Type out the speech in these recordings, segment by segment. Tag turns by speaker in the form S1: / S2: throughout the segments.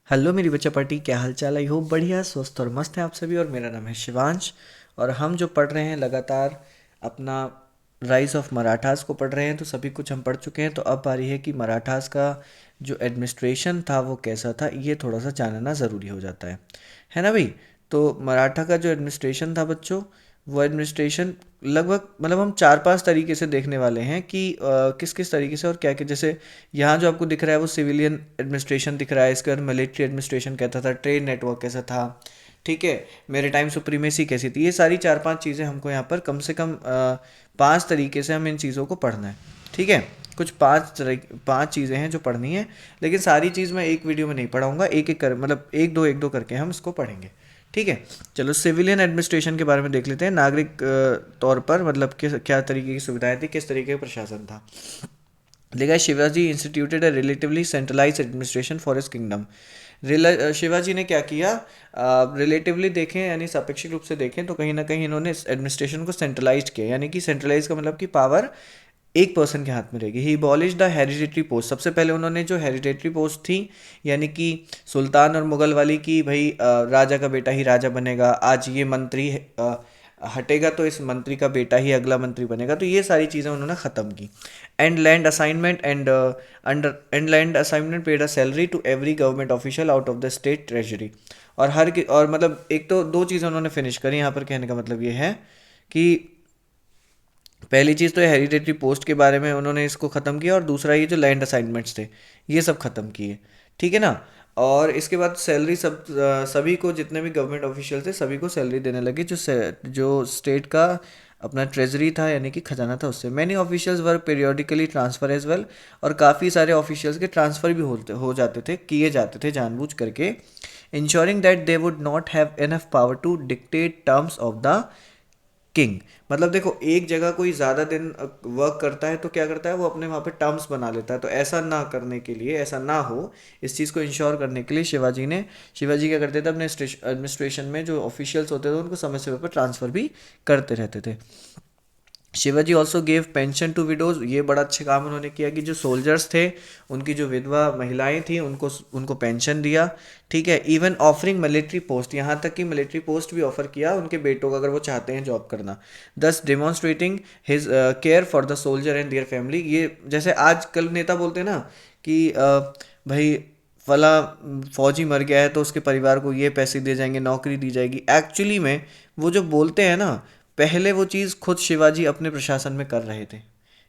S1: Hello मेरी बच्चा party, क्या हाल चाल? आई होप बढ़िया, स्वस्थ और मस्त हैं आप सभी। और मेरा नाम है शिवांश। और हम जो पढ़ रहे हैं लगातार अपना राइज ऑफ मराठास को पढ़ रहे हैं। तो सभी कुछ हम पढ़ चुके हैं, तो अब बारी है कि मराठास का जो एडमिनिस्ट्रेशन था वो कैसा था, ये थोड़ा सा जानना ज़रूरी हो जाता है ना भाई। तो मराठा का जो एडमिनिस्ट्रेशन था बच्चों, वो एडमिनिस्ट्रेशन लगभग मतलब हम 4-5 तरीके से देखने वाले हैं कि किस किस तरीके से और क्या क्या। जैसे यहाँ जो आपको दिख रहा है वो सिविलियन एडमिनिस्ट्रेशन दिख रहा है, इसके बाद मिलिट्री एडमिनिस्ट्रेशन कैसा था, ट्रेड नेटवर्क कैसा था, ठीक है, मेरे टाइम सुप्रीमेसी कैसी थी। ये सारी 4-5 चीज़ें हमको यहाँ पर कम से कम 5 तरीके से हम इन चीज़ों को पढ़ना है, ठीक है। कुछ 5 चीज़ें हैं जो पढ़नी है, लेकिन सारी चीज़ मैं एक वीडियो में नहीं पढ़ाऊंगा, एक एक कर मतलब एक दो करके हम इसको पढ़ेंगे, ठीक है। चलो सिविलियन एडमिनिस्ट्रेशन के बारे में देख लेते हैं। नागरिक तौर पर मतलब क्या तरीके की सुविधाएं थी, किस तरीके का प्रशासन था। लिखा Shivaji instituted a relatively centralise administration for his kingdom. Shivaji ने क्या किया, रिलेटिवली देखें यानी सापेक्षिक रूप से देखें तो कहीं ना कहीं इन्होंने एडमिनिस्ट्रेशन को सेंट्रलाइज किया। यानी कि सेंट्रलाइज का मतलब कि पावर एक पर्सन के हाथ में रहेगी। ही अबॉलिश द हेरिडेटरी पोस्ट। सबसे पहले उन्होंने जो हेरिडेटरी पोस्ट थी, यानी कि सुल्तान और मुगल वाली की भाई राजा का बेटा ही राजा बनेगा, आज ये मंत्री हटेगा तो इस मंत्री का बेटा ही अगला मंत्री बनेगा, तो ये सारी चीज़ें उन्होंने ख़त्म की। And land assignment and land assignment paid a salary to every government official out of the state treasury. और और मतलब एक तो दो चीज़ें उन्होंने फिनिश करी यहाँ पर। कहने का मतलब ये है कि पहली चीज़ तो हेरिडेटरी पोस्ट के बारे में उन्होंने इसको ख़त्म किया, और दूसरा ये जो लैंड असाइनमेंट्स थे ये सब ख़त्म किए, ठीक है ना। और इसके बाद सैलरी सभी को, जितने भी गवर्नमेंट ऑफिशियल थे सभी को सैलरी देने लगे, जो स्टेट का अपना ट्रेजरी था यानी कि खजाना था उससे। मैनी ऑफिशियल्स वर पीरियोडिकली ट्रांसफर एज वेल। और काफ़ी सारे ऑफिशियल्स के ट्रांसफ़र भी हो जाते थे, किए जाते थे जानबूझ करके, ensuring that they would not have enough power to dictate terms of the king. मतलब देखो, एक जगह कोई ज़्यादा दिन वर्क करता है तो क्या करता है, वो अपने वहाँ पे टर्म्स बना लेता है। तो ऐसा ना करने के लिए, ऐसा ना हो, इस चीज़ को इंश्योर करने के लिए शिवाजी क्या करते थे, अपने एडमिनिस्ट्रेशन में जो ऑफिशियल्स होते थे उनको समय समय पर ट्रांसफ़र भी करते रहते थे। Shivaji also gave pension to widows. ये बड़ा अच्छा काम उन्होंने किया कि जो सोल्जर्स थे, उनकी जो विधवा महिलाएं थी, उनको उनको पेंशन दिया, ठीक है। इवन ऑफरिंग मिलिट्री पोस्ट, यहाँ तक कि मिलिट्री पोस्ट भी ऑफर किया उनके बेटों को अगर वो चाहते हैं जॉब करना। दस demonstrating his care for the soldier and their family. ये जैसे आजकल नेता बोलते हैं ना कि भाई फला फौजी मर गया है तो उसके परिवार को ये पैसे दिए जाएंगे, नौकरी दी जाएगी। एक्चुअली में वो जो बोलते हैं ना, पहले वो चीज़ खुद शिवाजी अपने प्रशासन में कर रहे थे।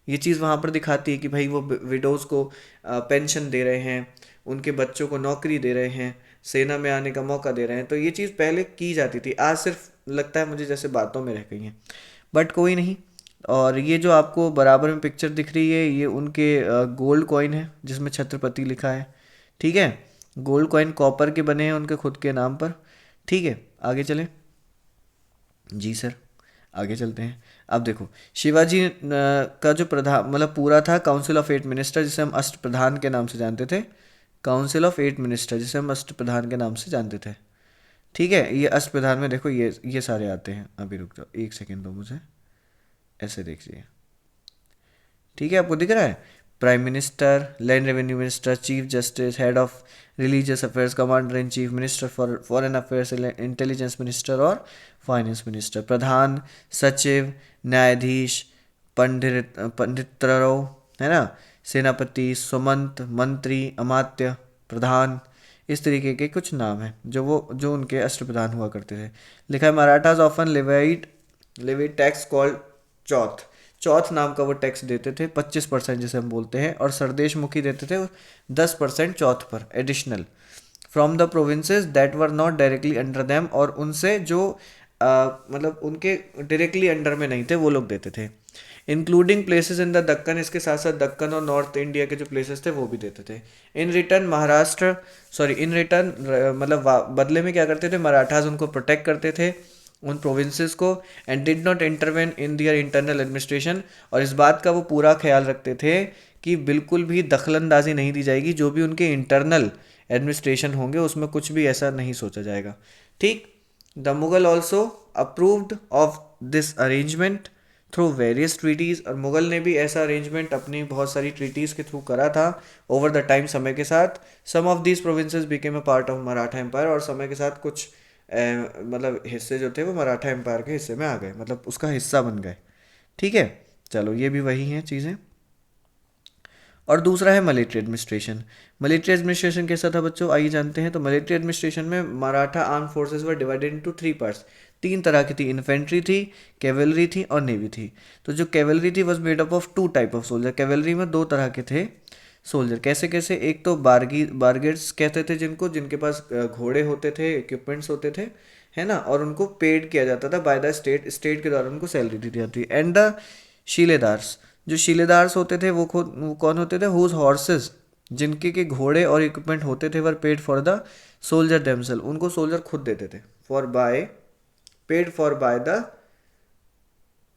S1: ये चीज़ वहाँ पर दिखाती है कि भाई वो विडोज़ को पेंशन दे रहे हैं, उनके बच्चों को नौकरी दे रहे हैं, सेना में आने का मौका दे रहे हैं। तो ये चीज़ पहले की जाती थी, आज सिर्फ लगता है मुझे जैसे बातों में रह गई हैं, बट कोई नहीं। और ये जो आपको बराबर में पिक्चर दिख रही है, ये उनके गोल्ड कॉइन है जिसमें छत्रपति लिखा है, ठीक है। गोल्ड कॉइन कॉपर के बने हैं उनके खुद के नाम पर, ठीक है। आगे चलें। जी सर, आगे चलते हैं। अब देखो, शिवाजी का जो प्रधान मतलब पूरा था काउंसिल ऑफ 8 मिनिस्टर, जिसे हम अष्ट प्रधान के नाम से जानते थे। काउंसिल ऑफ 8 मिनिस्टर जिसे हम अष्ट प्रधान के नाम से जानते थे, ठीक है। ये अष्ट प्रधान में देखो ये सारे आते हैं। अभी रुक जाओ, एक सेकेंड दो मुझे, ऐसे देखिए, ठीक है। आपको दिख रहा है, prime minister, land revenue minister, chief justice, head of religious affairs, commander in chief, minister for foreign affairs, intelligence minister और फाइनेंस मिनिस्टर, प्रधान, सचिव, न्यायाधीश, पंडितराव, है ना, सेनापति, सुमंत, मंत्री, अमात्य, प्रधान। इस तरीके के कुछ नाम हैं जो उनके अष्टप्रधान हुआ करते थे। लिखा है Marathas often levied tax called chauth. Chauth नाम का वो टैक्स देते थे, 25% जिसे हम बोलते हैं, और सरदेश मुखी देते थे 10% चौथ पर additional, from the provinces that were not directly under them. और उनसे जो मतलब उनके डायरेक्टली अंडर में नहीं थे वो लोग देते थे। Including places in the Deccan, इसके साथ साथ दक्कन और नॉर्थ इंडिया के जो प्लेसेस थे वो भी देते थे। इन रिटर्न मतलब बदले में क्या करते थे, मराठास उनको प्रोटेक्ट करते थे, उन प्रोविंसेस को, and did not intervene in their internal administration. और इस बात का वो पूरा ख्याल रखते थे कि बिल्कुल भी दखलंदाजी नहीं दी जाएगी, जो भी उनके इंटरनल एडमिनिस्ट्रेशन होंगे उसमें कुछ भी ऐसा नहीं सोचा जाएगा, ठीक। The Mughal also approved of this arrangement, through various treaties, और मुगल ने भी ऐसा अरेंजमेंट अपनी बहुत सारी ट्रीटीज़ के थ्रू करा था ओवर द टाइम, समय के साथ। Some of these provinces became a part of Maratha empire, और समय के साथ कुछ मतलब हिस्से जो थे वो मराठा एम्पायर के हिस्से में आ गए, मतलब उसका हिस्सा बन गए। ठीक है, चलो ये भी वही हैं चीज़ें। और दूसरा है मिलिट्री एडमिनिस्ट्रेशन। मिलिट्री एडमिनिस्ट्रेशन कैसा था बच्चों, आइए जानते हैं। तो मिलिट्री एडमिनिस्ट्रेशन में Maratha arm forces were divided into three parts. तीन तरह की थी, इन्फेंट्री थी, कैवेलरी थी और नेवी थी। तो जो कैवेलरी थी was made up of two type of soldier. Cavalry में दो तरह के थे सोल्जर। कैसे कैसे, एक तो बारगेट्स कहते थे जिनको, जिनके पास घोड़े होते थे, इक्विपमेंट्स होते थे, है ना, और उनको पेड किया जाता था बाय द स्टेट, स्टेट के द्वारा उनको सैलरी दी जाती। एंड द शीलेदार्स, जो शीलेदार्स होते थे वो कौन होते थे, हुज हॉर्सेस, जिनके के घोड़े और इक्विपमेंट होते थे, were paid for the soldier themselves, उनको सोल्जर खुद देते थे। For by, paid for by the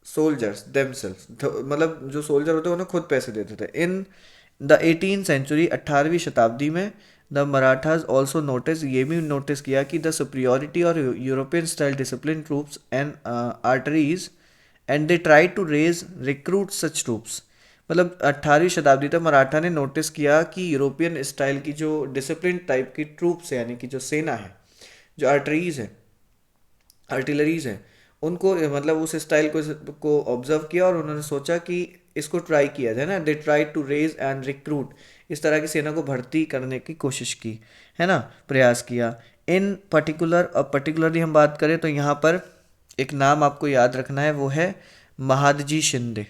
S1: soldiers themselves, मतलब जो सोल्जर होते हैं उन्हें खुद पैसे देते थे। इन द 18th century, 18वीं शताब्दी में, द मराठाज ऑल्सो नोटिस, ये भी नोटिस किया कि द सुपरियोरिटी और European style discipline troops and artillery, and they try to raise recruit such troops. मतलब 18वीं शताब्दी तक मराठा ने नोटिस किया कि यूरोपियन स्टाइल की जो डिसिप्लिन टाइप की ट्रूप्स है, यानी कि जो सेना है, जो आर्टरीज है, आर्टिलरीज हैं, उनको मतलब उस स्टाइल को ऑब्जर्व किया और उन्होंने सोचा कि इसको ट्राई किया जाए ना। They try to raise and recruit, इस तरह की सेना को भर्ती करने की कोशिश की, है ना, प्रयास किया। इन पर्टिकुलर, अब पर्टिकुलरली हम बात करें तो यहाँ पर एक नाम आपको याद रखना है, वो है Mahadji Shinde.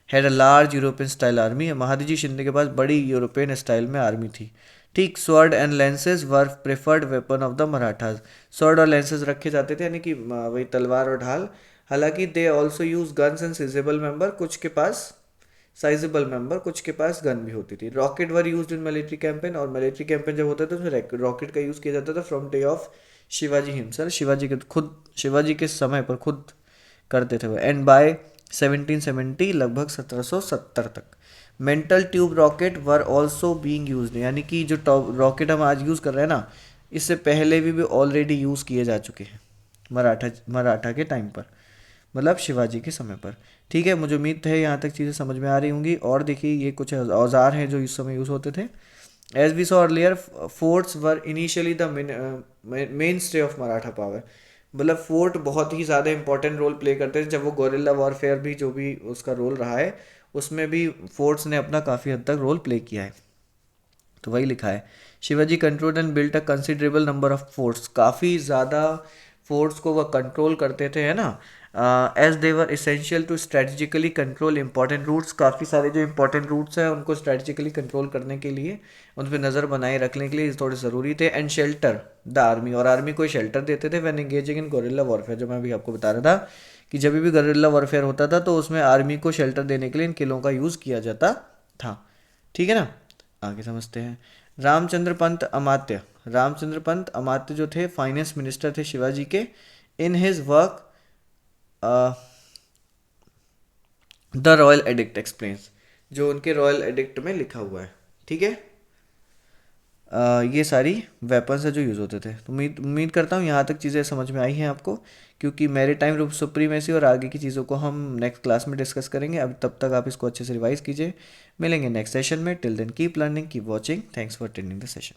S1: Had a large European style army. Mahadji Shinde के पास बड़ी यूरोपियन स्टाइल में आर्मी थी। ठीक, sword and lenses were preferred weapon of the Marathas. Sword और लेंसेज रखे जाते थे, यानी कि वही तलवार और ढाल। हालांकि they also use guns and sizeable member, कुछ के पास साइजेबल मेंबर, कुछ के पास गन भी होती थी। Rocket were use in military campaign, और मिलिट्री कैंपेन जब होता था तो उसमें रॉकेट का यूज किया जाता था from day of Shivaji himself, Shivaji के खुद, शिवाजी के समय पर खुद करते थे वो। एंड बाय 1770, लगभग 1770 तक, mental tube rocket were also being used, यानी कि जो रॉकेट हम आज यूज़ कर रहे हैं ना, इससे पहले भी ऑलरेडी यूज़ किए जा चुके हैं मराठा के टाइम पर, मतलब शिवाजी के समय पर। ठीक है, मुझे उम्मीद है यहाँ तक चीज़ें समझ में आ रही होंगी। और देखिए ये कुछ औजार हैं जो इस समय यूज़ होते थे। As we saw earlier, forts were initially the mainstay of Maratha power. मतलब फोर्ट बहुत ही ज़्यादा इंपॉर्टेंट रोल प्ले करते थे। जब वो गोरिल्ला वॉरफेयर भी, जो भी उसका रोल रहा है, उसमें भी फोर्ट्स ने अपना काफ़ी हद तक रोल प्ले किया है। तो वही लिखा है, Shivaji control and built a considerable number of forts. काफ़ी ज़्यादा फोर्ट्स को वह कंट्रोल करते थे, है ना। As they were essential to strategically control important routes. काफ़ी सारे जो इंपॉर्टेंट रूट्स हैं उनको स्ट्रेटजिकली कंट्रोल करने के लिए, उन पर नज़र बनाए रखने के लिए थोड़े ज़रूरी थे। एंड शेल्टर द आर्मी, और आर्मी को शेल्टर देते थे when engaging in guerrilla warfare. जो मैं अभी आपको बता रहा था कि जब भी गोरिल्ला वॉरफेयर होता था तो उसमें आर्मी को शेल्टर देने के लिए इन किलों का यूज़ किया जाता था। ठीक है ना, आगे समझते हैं। रामचंद्र पंत अमात्य, रामचंद्र पंत अमात्य जो थे फाइनेंस मिनिस्टर थे शिवाजी के। In his work the royal addict explains, जो उनके रॉयल एडिक्ट में लिखा हुआ है। ठीक है, ये सारी वेपन्स है जो यूज़ होते थे। तो उम्मीद करता हूँ यहाँ तक चीज़ें समझ में आई हैं आपको, क्योंकि मेरे टाइम रूप सुप्रीमेसी और आगे की चीज़ों को हम नेक्स्ट क्लास में डिस्कस करेंगे। अब तब तक आप इसको अच्छे से रिवाइज कीजिए। मिलेंगे नेक्स्ट सेशन में। Till then keep learning, keep watching. Thanks for attending the session.